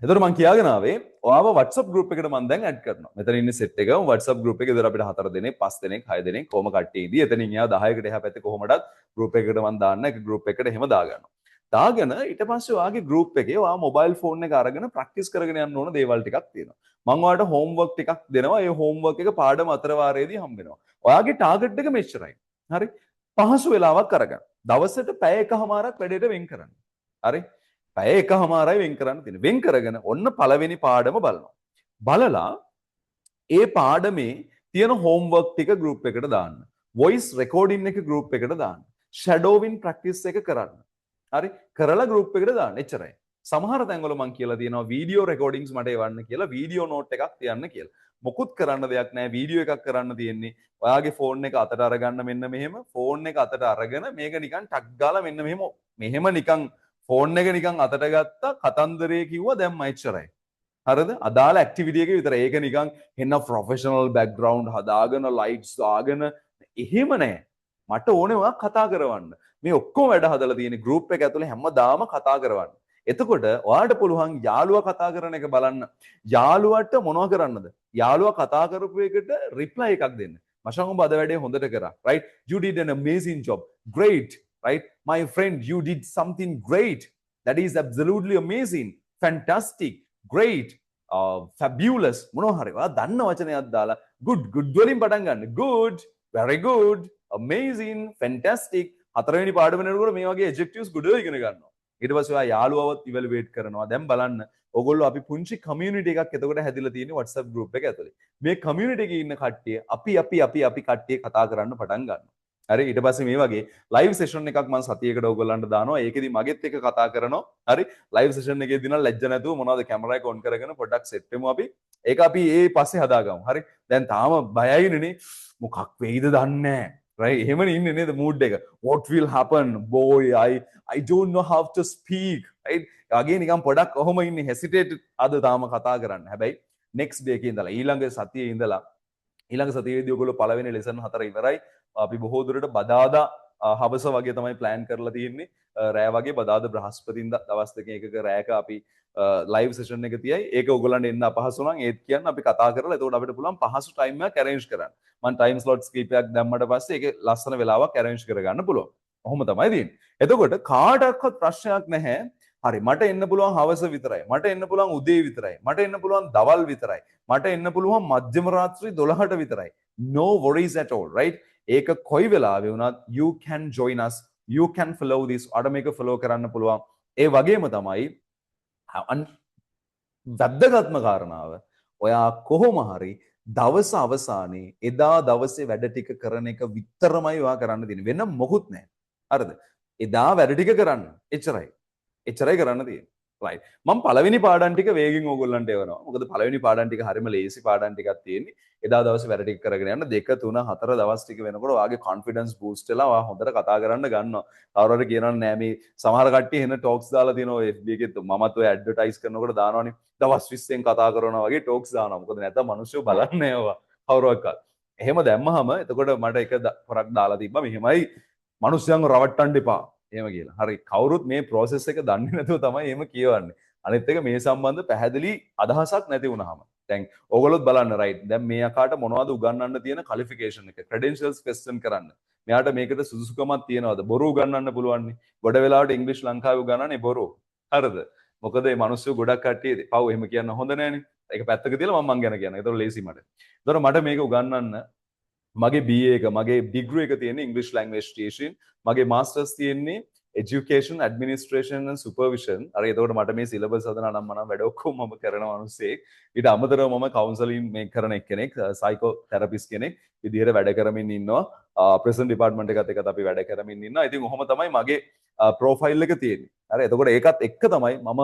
එතකොට මම කියාගෙන ආවේ ඔයාව WhatsApp group එකට මම දැන් add කරනවා මෙතන ඉන්නේ set එක WhatsApp group එකේ ඉතින් අපිට 4 දෙනෙක් 5 දෙනෙක් 6 දෙනෙක් කොහොම කට්ටිය ඉදී එතනින් එයා 10කට එහා පැත්තේ කොහොමදත් group එකකට මම දාන්න එක group එකකට එහෙම දාගන්නවා දාගෙන ඊට පස්සේ ඔයාගේ group එකේ ඔයා mobile phone එක අරගෙන practice කරගෙන යන්න ඕන දේවල් ටිකක් තියෙනවා මම ඔයාලට homework ටිකක් දෙනවා ඒ homework එක පාඩම අතර වාරයේදී හම්බ වෙනවා ඔයාගේ target එක මෙච්චරයි හරි පහසු වෙලාවක් අරගන්න දවසට පැය එකමාරක් වැඩේට වෙන් කරන්න හරි පැය එකමාරයි වෙන් කරන්න තියෙන වෙන් කරගෙන ඔන්න පළවෙනි පාඩම බලනවා බලලා ඒ පාඩමේ තියෙන homework ටික group එකට දාන්න voice recording එක group එකට දාන්න shadowing practice එක කරන්න හරි කරලා group එකට දාන්න එච්චරයි සමහර තැන්වල මම කියලා තියෙනවා වීඩියෝ රෙකෝඩින්ග්ස් මට එවන්න කියලා වීඩියෝ නෝට් එකක් තියන්න කියලා මොකුත් කරන්න දෙයක් නැහැ වීඩියෝ එකක් කරන්න තියෙන්නේ ඔයාගේ ෆෝන් එක අතට අරගන්න මෙන්න මෙහෙම ෆෝන් එක අතට අරගෙන මේක නිකන් ටක් ගාලා මෙන්න මෙහෙම නිකන් ෆෝන් එක නිකන් අතට ගත්තා කතන්දරේ කිව්වා දැම්ම එච්චරයි හරිද අදාළ ඇක්ටිවිටි එක විතරයි ඒක නිකන් එන්න ප්‍රොෆෙෂනල් බෑග්ග්‍රවුන්ඩ් හදාගෙන ලයිට්ස් දාගෙන එහෙම නැහැ මට ඕනේ ඔයා කතා කරවන්න මේ ඔක්කොම වැඩ හදලා තියෙන group එක ඇතුලේ හැමදාම කතා කරවන්න එතකොට ඔයාට පුළුවන් යාළුවා කතා කරන එක බලන්න යාළුවට මොනව කරන්නද යාළුවා කතා කරපු එකට රිප්ලයි එකක් දෙන්න මචං ඔබ අද වැඩේ හොඳට කරා right you did an amazing job great right my friend you did something great that is absolutely amazing fantastic great fabulous මොනව හරි ඔයා දන්න වචනයක් දාලා good වලින් පටන් ගන්න good very good amazing fantastic හතරවෙනි පාඩම නේනකොට මේ වගේ adjectives good ඉගෙන ගන්නවා ඊට පස්සේ ඔයා යාළුවවත් ඉවැලුවේට් කරනවා දැන් බලන්න ඔයගොල්ලෝ අපි පුංචි කමියුනිටි එකක් එතකොට හැදිලා තියෙන්නේ WhatsApp group එක ඇතුලේ මේ කමියුනිටි එකේ ඉන්න කට්ටිය අපි කට්ටිය කතා කරන්න පටන් ගන්නවා හරි ඊට පස්සේ මේ වගේ ලයිව් සෙෂන් එකක් මම සතියකට ඔයගොල්ලන්ට දානවා ඒකෙදි මගෙත් එක්ක කතා කරනවා හරි ලයිව් සෙෂන් එකේදී නම් ලැජ්ජ නැතුව මොනවද කැමරා එක ඔන් කරගෙන පොඩ්ඩක් සෙට් වෙමු අපි ඒක අපි ඒ පස්සේ හදාගමු හරි දැන් තාම බයයිනේ මොකක් වෙයිද දන්නේ නැහැ right එහෙමනේ ඉන්නේ නේද mood එක what will happen boy I don't know how to speak right අගේ නිකන් පොඩක් ඔහොම ඉන්නේ hesitate අද තාම කතා කරන්න හැබැයි next day එකේ ඉඳලා ඊළඟ සතියේ ඉඳලා ඊළඟ සතියේදී ඔයගොල්ලෝ පළවෙනි lesson 4 ඉවරයි අපි බොහෝ දුරට බදාදා හවස වගේ තමයි plan කරලා තියෙන්නේ රෑ වගේ බදාදා බ්‍රහස්පතින්දා දවස් දෙකක එකක රෑක අපි live session එක තියයි ඒක ඔයගොල්ලන්ට එන්න අපහසු නම් ඒත් කියන්න අපි කතා කරලා එතකොට අපිට පුළුවන් පහසු time එකක් arrange කරන්න මම time slots කීපයක් දැම්මට පස්සේ ඒක ලස්සන වෙලාවක් arrange කරගන්න පුළුවන් ඔහොම තමයි තියෙන්නේ එතකොට කාටවත් ප්‍රශ්නයක් නැහැ හරි මට එන්න පුළුවන් හවස විතරයි මට එන්න පුළුවන් උදේ විතරයි මට එන්න පුළුවන් දවල් විතරයි මට එන්න පුළුවන් මධ්‍යම රාත්‍රී 12ට විතරයි no worries at all right ඒක කොයි වෙලාවෙ වුණත් you can join us you can follow this අර මේක follow කරන්න පුළුවන් ඒ වගේම තමයි වැදගත්ම කාරණාව ඔයා කොහොම හරි දවස අවසානයේ එදා දවසේ වැඩ ටික කරන එක විතරමයි ඔයා කරන්න තියෙන්නේ වෙන මොකුත් නැහැ හරිද එදා වැඩ ටික කරන්න එච්චරයි කරන්න තියෙන්නේ right මම පළවෙනි පාඩම් ටික වේගෙන් ඕගොල්ලන්ට එවනවා මොකද පළවෙනි පාඩම් ටික හරිම ලේසි පාඩම් ටිකක් තියෙන්නේ එදා දවසේ වැඩ ටික කරගෙන යන්න 2 3 4 දවස් ටික වෙනකොට ඔයාගේ confidence boost වෙලා ඔයා හොඳට කතා කරන්න ගන්නවා කවුරුහරි කියනවා නෑ මේ සමහර කට්ටිය එන talks දාලා තියෙනවා FB එකෙත් මමත් ඔය advertise කරනකොට දානවනේ දවස් 20න් කතා කරනවා වගේ talks දානවා මොකද නැත්නම් මිනිස්සු බලන්නේ ඒවා කවුරුවක්වත් එහෙම දැම්මහම එතකොට මට එක පොරක් දාලා තිබ්බා මෙහෙමයි මිනිස්සුන්ව රවට්ටන්න එපා එහෙම කියලා. හරි කවුරුත් මේ process එක දන්නේ නැතුව තමයි එහෙම කියවන්නේ. අනිත් එක මේ සම්බන්ධ පැහැදිලි අදහසක් නැති වුනහම. දැන් ඕගොල්ලොත් බලන්න right දැන් මේ අකාට මොනවද උගන්වන්න තියෙන ක්වොලිෆිකේෂන් එක credentials question කරන්න මෙයාට මේකට සුදුසුකමක් තියනවද බොරු උගන්වන්න පුළුවන් නේ ගොඩ වෙලාවට ඉංග්‍රීසි ලංකාවේ උගන්වන්නේ බොරු හරිද මොකද මේ මිනිස්සු ගොඩක් කට්ටිය පව් එහෙම කියන්න හොඳ නැහැනේ ඒක පැත්තක තියලා මම ගැන කියනවා ඒතකොට ලේසි මට ඒතකොට මට මේක උගන්වන්න මගේ BA එක මගේ ඩිග්‍රී එක තියෙන්නේ English language teaching මගේ masters තියෙන්නේ education administration and supervision අර ඒතකොට මට මේ syllabus හදනවා නම් මම වැඩ ඔක්කොම මම කරන මිනිස්සෙක් ඊට අමතරව මම counseling මේ කරන කෙනෙක් psychotherapist කෙනෙක් විදිහට වැඩ කරමින් ඉන්නවා present department එකත් එක්ක අපි වැඩ කරමින් ඉන්නවා ඉතින් ඔහොම තමයි මගේ profile එක තියෙන්නේ හරි එතකොට ඒකත් එක්ක තමයි මම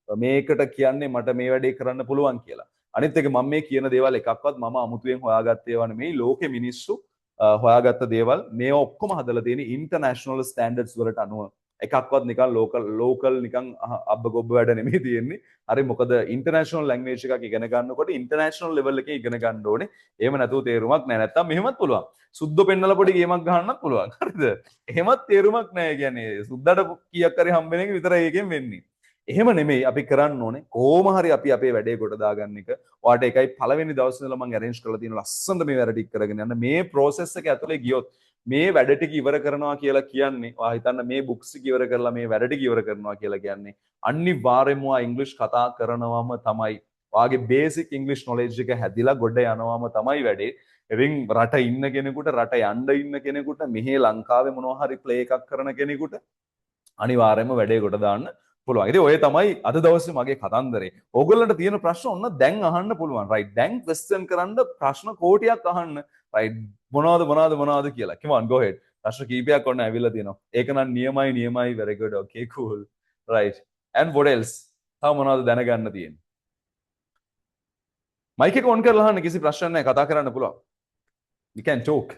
මේකට කියන්නේ මට මේ වැඩේ කරන්න පුළුවන් කියලා අනිත් එක මම මේ කියන දේවල් එකක්වත් මම අමුතුවෙන් හොයාගත්තේ ඒවා නෙමෙයි ලෝකෙ මිනිස්සු හොයාගත්ත දේවල් මේ ඔක්කොම හදලා තියෙන ඉන්ටර්නැෂනල් ස්ටෑන්ඩඩ්ස් වලට අනුව එකක්වත් නිකන් ලෝකල් නිකන් අබ්බ ගොබ්බ වැඩ නෙමෙයි තියෙන්නේ හරි මොකද ඉන්ටර්නැෂනල් ලැන්ග්වේජ් එකක් ඉගෙන ගන්නකොට ඉන්ටර්නැෂනල් ලෙවල් එකේ ඉගෙන ගන්න ඕනේ එහෙම නැතුව තේරුමක් නැහැ නැත්තම් මෙහෙමත් පුළුවන් සුද්ධ පෙන්නලා පොඩි ගේමක් ගහන්නත් පුළුවන් හරිද එහෙමත් තේරුමක් නැහැ කියන්නේ සුද්දට කීයක් හරි හම්බෙන එක විතරයි එකෙන් වෙන්නේ එහෙම නෙමෙයි අපි කරන්න ඕනේ කොහොම හරි අපි අපේ වැඩේ කොට දාගන්න එක. ඔයාලට ඒකයි පළවෙනි දවසේ ඉඳලා මම arrange කරලා තියෙන ලස්සනට මේ වැඩ ටික කරගෙන යන්න. මේ process එක ඇතුලේ ගියොත් මේ වැඩ ටික ඉවර කරනවා කියලා කියන්නේ ඔයා හිතන්න මේ books ටික ඉවර කරලා මේ වැඩ ටික ඉවර කරනවා කියලා කියන්නේ අනිවාර්යයෙන්ම ඔයා English කතා කරනවම තමයි. ඔයාගේ basic English knowledge එක හැදිලා ගොඩ යනවම තමයි වැඩේ. ඉතින් රට ඉන්න කෙනෙකුට රට යන්න ඉන්න කෙනෙකුට මෙහි ලංකාවේ මොනවා හරි play එකක් කරන කෙනෙකුට අනිවාර්යයෙන්ම වැඩේ කොට දාන්න පුළුවන්. ඉතින් ඔය තමයි අද දවසේ මගේ කතන්දරේ. ඕගොල්ලන්ට තියෙන ප්‍රශ්න ඔන්න දැන් අහන්න පුළුවන්. right. දැන් question කරන්න ප්‍රශ්න කෝටියක් අහන්න. right. මොනවද කියලා. come on go ahead. ප්‍රශ්න කීපයක් ඔන්න ඇවිල්ලා තියෙනවා. ඒක නම් නියමයි very good. okay cool. right. and what else? තව මොනවද දැනගන්න තියෙන්නේ? මයික් එක on කරලා අහන්න කිසි ප්‍රශ්නයක් නැහැ කතා කරන්න පුළුවන්. you can talk.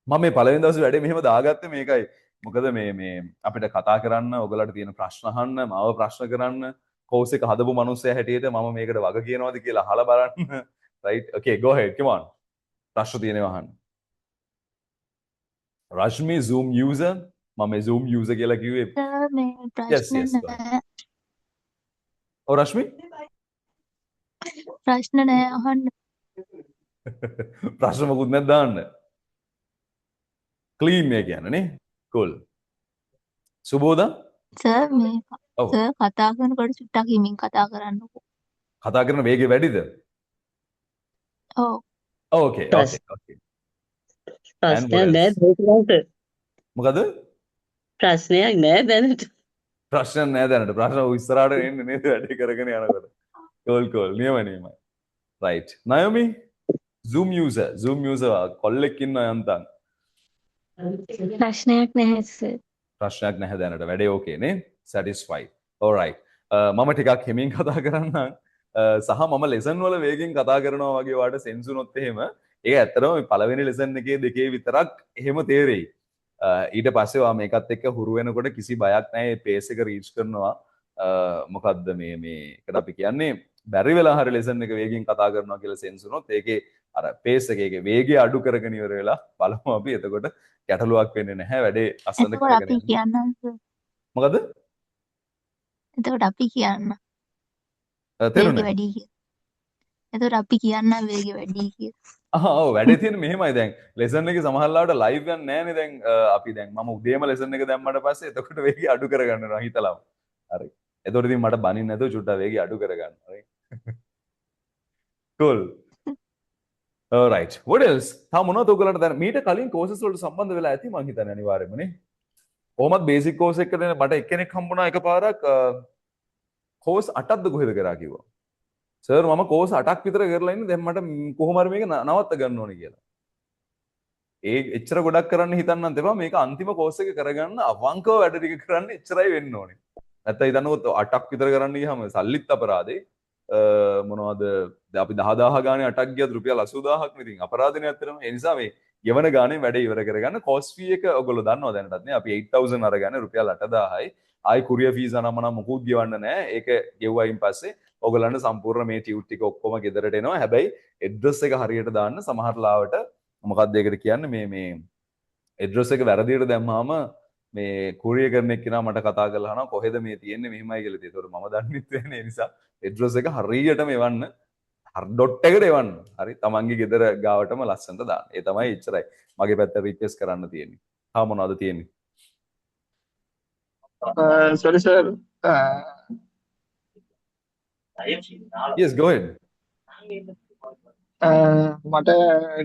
මම මේ පළවෙනි දවසේ වැඩේ මෙහෙම දාගත්තේ මේකයි. මොකද මේ අපිට කතා කරන්න ඔයගලට තියෙන ප්‍රශ්න අහන්න මාව ප්‍රශ්න කරන්න කෝස් එක හදපු මිනිස්සයා හැටියට මම මේකට වග කියනවාද කියලා අහලා බලන්න right okay go ahead come on ප්‍රශ්න තියෙනවා අහන්න රශ්මි zoom user මම zoom user කියලා කිව්වේ මේ ප්‍රශ්න නැහැ ඔව් රශ්මි ප්‍රශ්න නැහැ අහන්න ප්‍රශ්න මොකුත් නැද්ද දාන්න clean මේ කියන්නේ නේ cool සුබෝදා සර් මේ ඔව් සර් කතා කරනකොට චුට්ටක් හිමින් කතා කරන්නකෝ කතා කරන වේගය වැඩිද ඔව් okay ප්‍රශ්නයක් And what නෑ else? දැනට මොකද ප්‍රශ්නයක් නෑ දැනට ප්‍රශ්න නෑ දැනට ප්‍රශ්න ඉස්සරහට එන්නේ නේද වැඩේ කරගෙන යනකොට cool නියමයි right Naomi zoom user කොල්ලෙක් ඉන්නවා යන්තම් ප්‍රශ්නයක් නැහැ සර් ප්‍රශ්නයක් නැහැ දැනට වැඩේ ඕකේ නේ satisfied all right මම ටිකක් හිමින් කතා කරන්නම් සහ මම ලෙසන් වල වේගෙන් කතා කරනවා වගේ වාට සෙන්ස් වුණොත් එහෙම ඒක ඇත්තටම මේ පළවෙනි ලෙසන් එකේ දෙකේ විතරක් එහෙම තේරෙයි ඊට පස්සේ ඔයා මේකත් එක්ක හුරු වෙනකොට කිසි බයක් නැහැ මේ පේස් එක රීච් කරනවා මොකද්ද මේකට අපි කියන්නේ බැරි වෙලා හරි ලෙසන් එක වේගෙන් කතා කරනවා කියලා සෙන්ස් වුණොත් ඒකේ අර පේස් එකේ වේගය අඩු කරගෙන ඉවර වෙලා බලමු අපි එතකොට ගැටලුවක් වෙන්නේ නැහැ වැඩේ අසන්න එතකොට අපි කරගෙන කියන්න සර් මොකද එතකොට අපි කියන්න වේගය තේරුණා වැඩි කියලා එතකොට අපි කියන්න වේගය වැඩි කියලා ඔව් වැඩේ තියෙන්නේ මෙහෙමයි දැන් ලෙසන් එකේ සමහරවිට ලයිව් ගන්න නැහැනේ දැන් අපි දැන් මම උදේම ලෙසන් එක දැම්මට පස්සේ එතකොට වේගය අඩු කරගන්නවා හිතලම හරි එතකොට ඉතින් මට බනින්න නැතුව චුට්ටක් වේගය අඩු කරගන්න හරි cool alright what else තා මොනවද ඔයගලන්ට දැන් මීට කලින් courses වලට සම්බන්ධ වෙලා ඇති මං හිතන්නේ අනිවාර්යයෙන්ම නේ කොහොමද basic course එකකට මට එක්කෙනෙක් හම්බුණා එකපාරක් course 8ක්ද කොහෙද කරා කිව්වා සර් මම course 8ක් විතර කරලා ඉන්නේ දැන් මට කොහොම හරි මේක නවත්ත ගන්න ඕනේ කියලා ඒ එච්චර ගොඩක් කරන්න හිතන්නත් එපා මේක අන්තිම course එක කරගන්න අවංකව වැඩ ටික කරන්න එච්චරයි වෙන්න ඕනේ නැත්නම් හිතන්නකොත් 8ක් විතර කරන්න ගියාම සල්ලිත් අපරාදේ මොනවද අපි 10000 ගානේ 8ක් ගියත් රුපියල් 80000ක් නේ ඉතින් අපරාධනේ ඇත්තටම ඒ නිසා මේ යවන ගානේ වැඩේ ඉවර කරගන්න cost fee එක ඔයගොල්ලෝ දන්නවා දැනටත් නේ අපි 8000 අරගන්නේ රුපියල් 8000යි ආයි courier fees අනම්මනම් මොකුත් ගෙවන්න නැහැ ඒක ගෙවුවයින් පස්සේ ඔයගොල්ලන්ට සම්පූර්ණ මේ ටියුට් ටික ඔක්කොම ගෙදරට එනවා හැබැයි address එක හරියට දාන්න සමහර ලාවට මොකක්ද ඒකට කියන්නේ මේ address එක වැරදියට දැම්මාම මේ courier කරන එක්කෙනා මට කතා කරලා අහනවා කොහෙද මේ තියෙන්නේ මෙහෙමයි කියලා. ඒතකොට මම දන්නෙත් නැහැ නිසා address එක හරියටම එවන්න ඩොට් එකට එවන්න. හරි තමන්ගේ ගෙදර ගාවටම ලස්සනට දාන්න. ඒ තමයි එච්චරයි. මගේ පැත්ත රික්වෙස්ට් කරන්න තියෙන්නේ. තා මොනවද තියෙන්නේ? sorry sir. Yes, go ahead. මට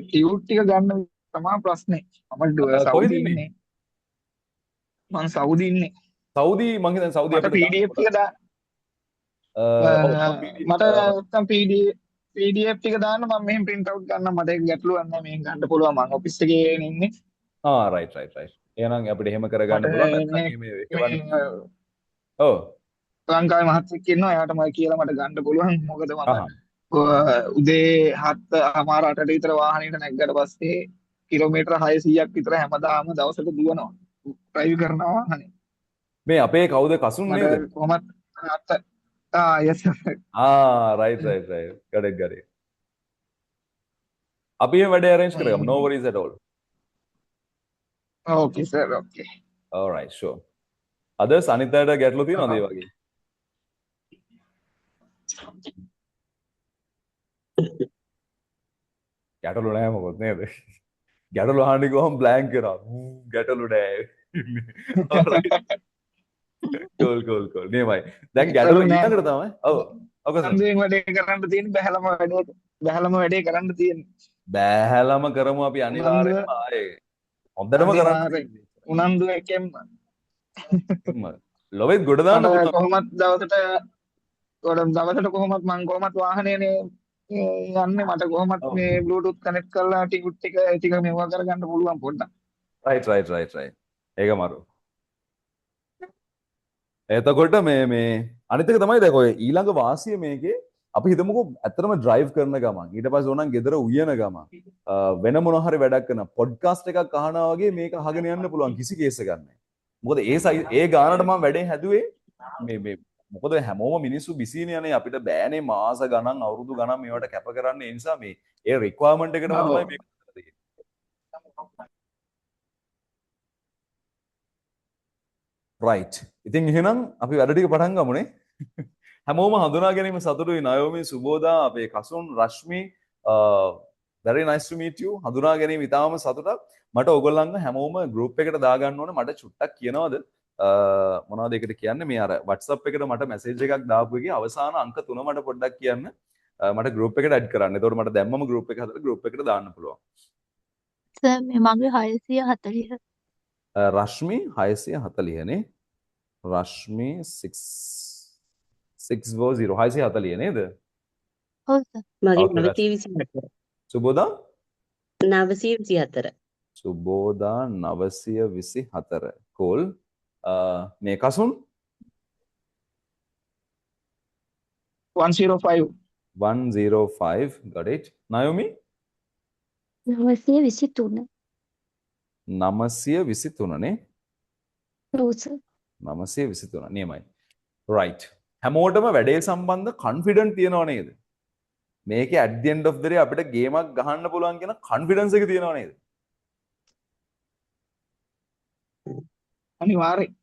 ටියුට් ටික ගන්න තමයි ප්‍රශ්නේ. මම කොහෙද සෞදි ඉන්නේ? ඉන්නේ. මම සෞදි ඉන්නේ. සෞදි මං හිතන්නේ සෞදි මට අපිට PDF ටික දාන්න. මට නැත්තම් PDF ටික දාන්න මම මෙහෙන් print out ගන්න මට ඒක ගැටලුවක් නැහැ මෙහෙන් ගන්න පුළුවන් මම ඔෆිස් එකේ ඉන්නේ. රයිට්. එහෙනම් අපිට එහෙම කරගන්න මට පුළුවන්. නැත්නම් මේ මේ එවන්න. මේ ඔව්. ලංකාවේ මහත්තයෙක් ඉන්නවා එයාට මම කියලා මට ගන්න පුළුවන් මොකද මම අහහ. උදේ 7:00 විතර වාහනේට නැග්ගට පස්සේ කිලෝමීටර 600ක් විතර හැමදාම දවසට දුවනවා ඩ්‍රයිව් කරනවා වාහනේ මේ අපේ කවුද කසුන් නේද? මට කොහොමත් yes sir. Right. got it. අපි මේ වැඩේ arrange කරගමු. No worries at all. okay sir okay. All right, sure. others අනිත් අයට ගැටලු තියෙනවද ඒ වගේ? ගැටලු නැහැ මොකොත් නේද? ගැටලු අහන්න ගිහම බ්ලැන්ක් කරා. ගැටලු නැහැ. Alright. cool. නේමයි. දැන් ගැටලු ඊළඟට තමයි. ඔව්. ඔක සම්දේන් වැඩේ කරන්න තියෙන බහැලම වැඩේ කරන්න තියෙන බෑහලම කරමු අපි අනිවාර්යෙන්ම ආයේ. හොඳටම කරන්න. උනන්දු එකෙන් ලොවෙත් ගොඩ දාන්න පුළුවන්. කොහොමත් දවසට කොහොමත් මං කොහොමත් වාහනේනේ යන්නේ මට කොහොමත් මේ බ්ලූටූත් කනෙක්ට් කරලා ටිකට් ටික මේවා කරගන්න පුළුවන් පොඩ්ඩක්. රයිට්. ඒක මරු. එතකොට මේ අනිත් එක තමයි දැන් ඔය ඊළඟ වාසිය මේකේ අපි හිතමුකෝ ඇත්තටම ඩ්‍රයිව් කරන ගමන් ඊට පස්සේ ඕනනම් ගෙදර උයන ගමන් වෙන මොන හරි වැඩක් කරන පොඩ්කාස්ට් එකක් අහනවා වගේ මේක අහගෙන යන්න පුළුවන් කිසි කේස් එකක් නැහැ. මොකද ඒ ගානට මම වැඩේ හැදුවේ මේ මොකද හැමෝම මිනිස්සු බිසිනේ යන්නේ අපිට බෑනේ මාස ගණන් අවුරුදු ගණන් මේවට කැප කරන්න ඒ නිසා මේ ඒ රික්වයර්මන්ට් එකටම තමයි මේක කරලා තියෙන්නේ. රයිට්. ඉතින් එහෙනම් අපි වැඩ ටික පටන් ගමුනේ. හැමෝම හඳුනා ගැනීම සතුටුයි. නයෝමි, සුබෝදා, අපේ කසුන්, රශ්මි, very nice to meet you. හඳුනා ගැනීම ඉතාම සතුටක්. මට ඔයගොල්ලන්ව හැමෝම group එකට දාගන්න ඕනේ. මට චුට්ටක් කියනවද? මොනවද ඒකට කියන්නේ? මේ අර WhatsApp එකට මට message එකක් දාපු එකේ අවසාන අංක 3 මට පොඩ්ඩක් කියන්න. මට group එකට add කරන්න. එතකොට මට දැම්මම group එක හදලා group එකට දාන්න පුළුවන්. සර් මේ මගේ 640. රශ්මි 640 නේ. රශ්මි 640 640 නේද? ඔව් සර්. මගේ Okay, 924. සුබෝදා 924. සුබෝදා 924. cool. මේ කසුන් 105 105 got it. නයෝමි 923 923 නේ. ඔව් සර් 923 නියමයි. right. හැමෝටම වැඩේ සම්බන්ධ confident තියනව නේද? මේකේ at the end of the day අපිට ගේමක් ගහන්න පුළුවන් කියන confidence එක තියනව නේද? අනිවාර්යයෙන්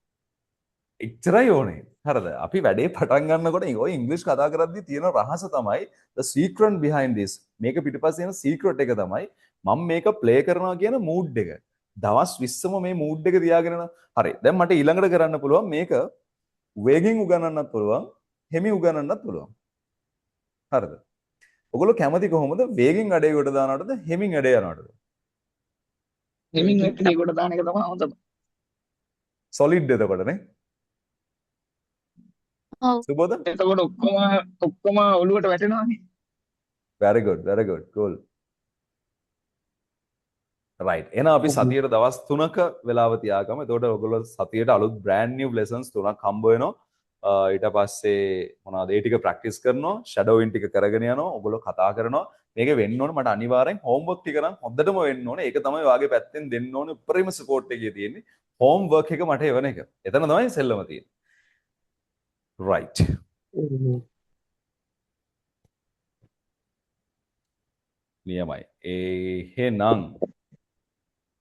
එච්චරයි ඕනේ. හරිද? අපි වැඩේ පටන් ගන්නකොට ඔය ඉංග්‍රීසි කතා කරද්දී තියෙන රහස තමයි the secret behind this. මේක පිටිපස්සේ එන secret එක තමයි මම මේක play කරනවා කියන mood එක. දවස් 20ම මේ mood එක තියාගෙන හරි. දැන් මට ඊළඟට කරන්න පුළුවන් මේක වේගෙන් උගන්නන්නත් පුළුවන්, හෙමි උගන්නන්නත් පුළුවන්. හරිද? ඔයගොල්ලෝ කැමති කොහොමද වේගෙන් අඩේ කොට දානවටද හෙමින් අඩේ යනවටද? හෙමින් එකේ කොට දාන එක තමයි හොඳම. solid එතකොට නේ. ඔව්. සුබෝද? එතකොට ඔක්කොම ඔළුවට වැටෙනවානේ. very good cool. right. එහෙනම් අපි සතියට දවස් 3ක වෙලාව තියාගමු. එතකොට ඔයගොල්ලෝ සතියට අලුත් brand new lessons 3ක් හම්බ වෙනවා. ඊට පස්සේ මොනවද ඒ ටික ප්‍රැක්ටිස් කරනවා, shadowing ටික කරගෙන යනවා, ඔයගොල්ලෝ කතා කරනවා. මේක වෙන්න ඕනේ මට අනිවාර්යෙන් homework ටික නම් හොඳටම වෙන්න ඕනේ. ඒක තමයි වාගේ පැත්තෙන් දෙන්න ඕනේ උපරිම support එකේ තියෙන්නේ. homework එක මට එවන එක. එතන තමයි සෙල්ලම තියෙන්නේ. right. නියමයි. එහෙනම්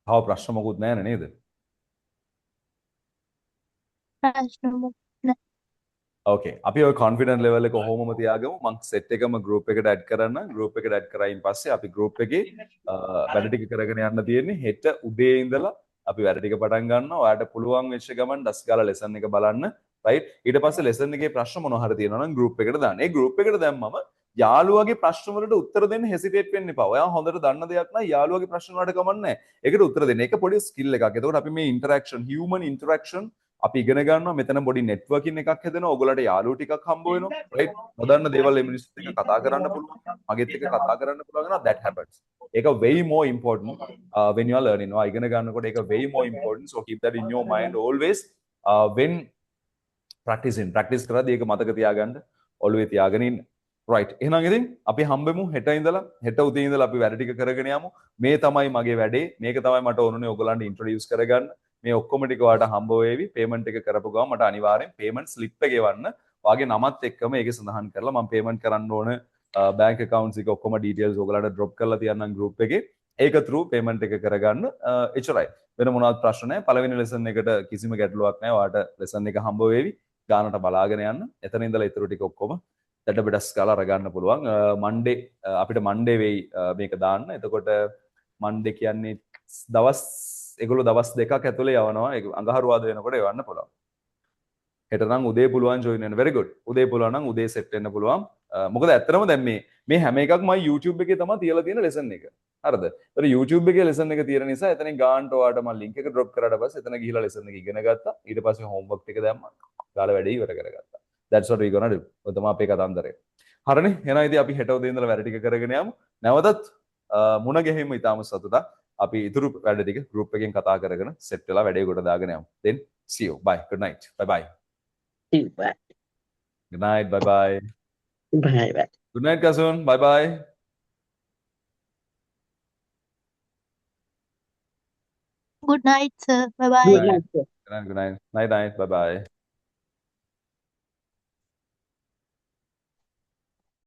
තව ප්‍රශ්න මොකුත් නැහැ නේද? ප්‍රශ්න මොකක්ද? ඕකේ අපි ඔය කොන්ෆිඩන්ට් ලෙවල් එක කොහොමම තියාගමු මං සෙට් එකම ගෲප් එකට ඇඩ් කරන්න ගෲප් එකට ඇඩ් කරායින් පස්සේ අපි ගෲප් එකේ වැඩ ටික කරගෙන යන්න තියෙන්නේ හෙට උදේ ඉඳලා අපි වැඩ ටික පටන් ගන්නවා ඔයාලට පුළුවන් වෙච්ච ගමන් ඩස් ගාලා ලෙසන් එක බලන්න රයිට් ඊට පස්සේ ලෙසන් එකේ ප්‍රශ්න මොනවා හරි තියෙනවා නම් ගෲප් එකට දාන්න ඒ ගෲප් එකට දැම්මම යාළුවාගේ ප්‍රශ්න වලට උත්තර දෙන්න හෙසිටේට් වෙන්න එපා ඔයා හොඳට දන්න දෙයක් නම් යාළුවාගේ ප්‍රශ්න වලට කමන්නේ ඒකට උත්තර දෙන්න ඒක පොඩි ස්කිල් එකක් එතකොට අපි මේ ඉන්ටරැක්ෂන් හියුමන් ඉන්ටරැක්ෂන් අපි ඉගෙන ගන්නවා මෙතන බොඩි නෙට්වර්කින් එකක් හැදෙනවා ඔයගොල්ලන්ට යාළුවෝ ටිකක් හම්බ වෙනවා රයිට් නොදන්න දේවල් මේ මිනිස්සුත් එක්ක කතා කරන්න පුළුවන් මගෙත් එක්ක කතා කරන්න පුළුවන් වෙනවා that happens ඒක way more important when you are learning ඔයා ඉගෙන ගන්නකොට ඒක way more important so keep that in your mind always when practice කරද්දී ඒක මතක තියාගන්න ඔළුවේ තියාගෙන ඉන්න right එහෙනම් ඉතින් අපි හම්බෙමු හෙට ඉඳලා හෙට උදේ ඉඳලා අපි වැඩ ටික කරගෙන යමු මේ තමයි මගේ වැඩේ මේක තමයි මට ඕනුනේ ඔයගොල්ලන්ට ඉන්ට්‍රොඩියුස් කරගන්න මේ ඔක්කොම ටික ඔයාලට හම්බ වෙවි පේමන්ට් එක කරපු ගමන් මට අනිවාර්යෙන් පේමන්ට් ස්ලිප් එක ගෙවන්න ඔයාගේ නමත් එක්කම ඒකේ සඳහන් කරලා මම පේමන්ට් කරන්න ඕන බැංක් accounts එක ඔක්කොම details ඔයගොල්ලන්ට drop කරලා තියන්නම් group එකේ ඒක through payment එක කරගන්න එච්චරයි වෙන මොනවත් ප්‍රශ්න නැහැ පළවෙනි lesson එකට කිසිම ගැටලුවක් නැහැ ඔයාලට lesson එක හම්බ වෙවි ගානට බලාගෙන යන්න එතන ඉඳලා ඊටු ටික ඔක්කොම දඩ බඩස් කාලා අරගන්න පුළුවන් මන්ඩේ අපිට මන්ඩේ වෙයි මේක දාන්න එතකොට මන්ඩේ කියන්නේ දවස් ඒගොල්ලෝ දවස් දෙකක් ඇතුලේ යවනවා ඒක අඟහරුවාද වෙනකොට යවන්න පුළුවන් හෙට නම් උදේ පුළුවන් join වෙන්න very good උදේ පුළුවන් නම් උදේ set වෙන්න පුළුවන් මොකද ඇත්තටම දැන් මේ හැම එකක්ම YouTube එකේ තමයි තියලා තියෙන lesson එක හරිද ඒතර YouTube එකේ lesson එක තියෙන නිසා එතනින් ගානට ඔයාලට මම link එක drop කරාට පස්සේ එතන ගිහිලා lesson එක ඉගෙන ගත්තා ඊට පස්සේ homework ටික දැම්මා ගාලා වැඩේ ඉවර කරගත්තා that's what we gonna do ඔය තමයි අපේ කතන්දරය හරිනේ එහෙනම් ඉතින් අපි හෙට උදේ ඉඳලා වැඩ ටික කරගෙන යමු නැවතත් මුණ ගැහිමු ඊටාම සතුටක් අපි ඉතුරු වැඩ ටික group එකෙන් කතා කරගෙන set වෙලා වැඩේ කොට දාගෙන යමු then see you bye good night bye bye bye good night bye bye bye bye good night Kasun bye bye Good night, sir. Bye bye. good night sir. good night night bye bye